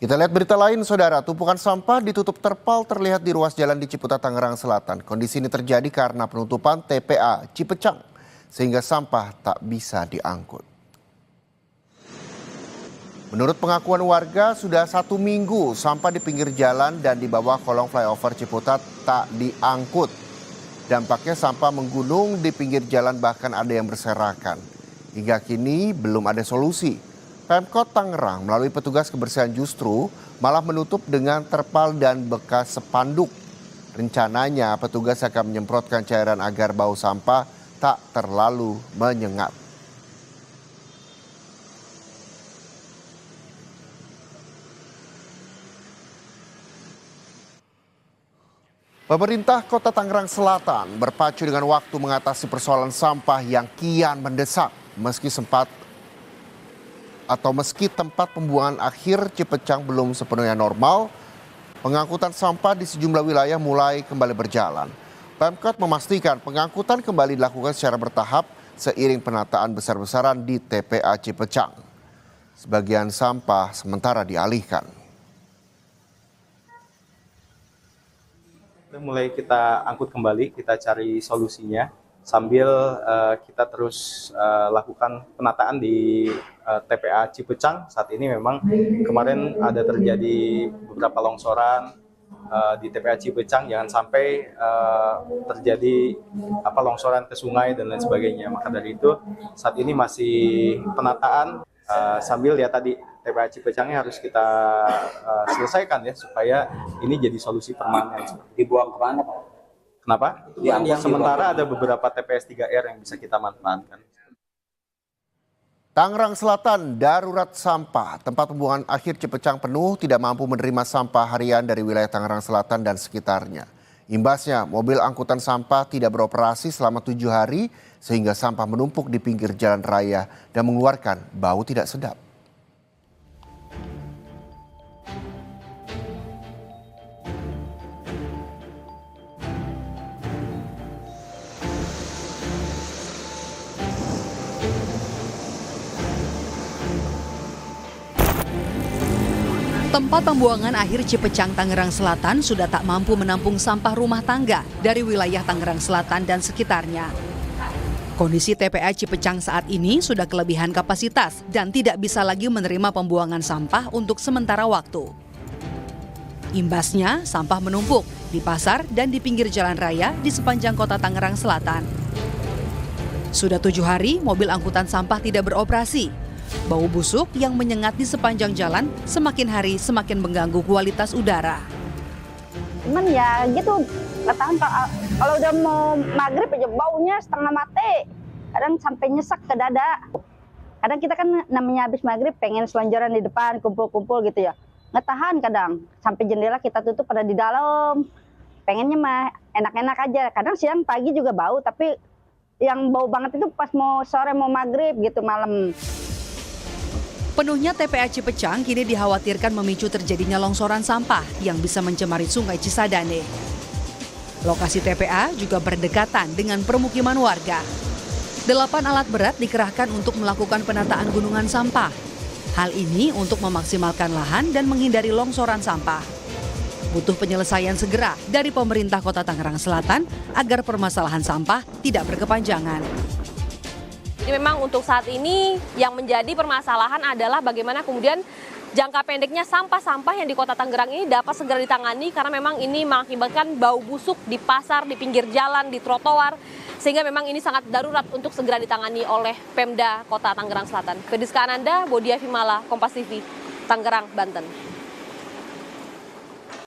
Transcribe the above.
Kita lihat berita lain, saudara. Tumpukan sampah ditutup terpal terlihat di ruas jalan di Ciputat, Tangerang Selatan. Kondisi ini terjadi karena penutupan TPA Cipecang, sehingga sampah tak bisa diangkut. Menurut pengakuan warga, sudah 1 minggu sampah di pinggir jalan dan di bawah kolong flyover Ciputat tak diangkut. Dampaknya sampah menggunung di pinggir jalan, bahkan ada yang berserakan. Hingga kini belum ada solusi. Pemkot Tangerang melalui petugas kebersihan justru malah menutup dengan terpal dan bekas spanduk. Rencananya petugas akan menyemprotkan cairan agar bau sampah tak terlalu menyengat. Pemerintah Kota Tangerang Selatan berpacu dengan waktu mengatasi persoalan sampah yang kian mendesak meski tempat pembuangan akhir Cipecang belum sepenuhnya normal. Pengangkutan sampah di sejumlah wilayah mulai kembali berjalan. Pemkot memastikan pengangkutan kembali dilakukan secara bertahap seiring penataan besar-besaran di TPA Cipecang. Sebagian sampah sementara dialihkan. Mulai kita angkut kembali, kita cari solusinya sambil kita terus lakukan penataan di TPA Cipecang. Saat ini memang kemarin ada terjadi beberapa longsoran di TPA Cipecang, jangan sampai terjadi longsoran ke sungai dan lain sebagainya. Maka dari itu saat ini masih penataan sambil ya tadi TPA Cipecangnya harus kita selesaikan ya supaya ini jadi solusi permanen. Dibuang kemana Pak? Kenapa? Sementara ada beberapa TPS 3R yang bisa kita manfaatkan. Tangerang Selatan, darurat sampah. Tempat pembuangan akhir Cipecang penuh, tidak mampu menerima sampah harian dari wilayah Tangerang Selatan dan sekitarnya. Imbasnya, mobil angkutan sampah tidak beroperasi selama 7 hari, sehingga sampah menumpuk di pinggir jalan raya dan mengeluarkan bau tidak sedap. Tempat pembuangan akhir Cipecang, Tangerang Selatan sudah tak mampu menampung sampah rumah tangga dari wilayah Tangerang Selatan dan sekitarnya. Kondisi TPA Cipecang saat ini sudah kelebihan kapasitas dan tidak bisa lagi menerima pembuangan sampah untuk sementara waktu. Imbasnya, sampah menumpuk di pasar dan di pinggir jalan raya di sepanjang kota Tangerang Selatan. Sudah 7 hari mobil angkutan sampah tidak beroperasi. Bau busuk yang menyengat di sepanjang jalan semakin hari semakin mengganggu kualitas udara. Cuman ya gitu, nggak tahan kalau udah mau maghrib aja baunya setengah mati. Kadang sampai nyesek ke dada. Kadang kita kan namanya habis maghrib pengen selonjoran di depan, kumpul-kumpul gitu ya. Nggak tahan kadang, sampai jendela kita tutup pada di dalam. Pengennya mah enak-enak aja. Kadang siang pagi juga bau, tapi yang bau banget itu pas mau sore mau maghrib gitu malam. Penuhnya TPA Cipecang kini dikhawatirkan memicu terjadinya longsoran sampah yang bisa mencemari Sungai Cisadane. Lokasi TPA juga berdekatan dengan permukiman warga. 8 alat berat dikerahkan untuk melakukan penataan gunungan sampah. Hal ini untuk memaksimalkan lahan dan menghindari longsoran sampah. Butuh penyelesaian segera dari pemerintah Kota Tangerang Selatan agar permasalahan sampah tidak berkepanjangan. Jadi memang untuk saat ini yang menjadi permasalahan adalah bagaimana kemudian jangka pendeknya sampah-sampah yang di Kota Tangerang ini dapat segera ditangani karena memang ini mengakibatkan bau busuk di pasar, di pinggir jalan, di trotoar, sehingga memang ini sangat darurat untuk segera ditangani oleh Pemda Kota Tangerang Selatan. Fediska Ananda, Bodia Vimala, Kompas TV, Tangerang, Banten.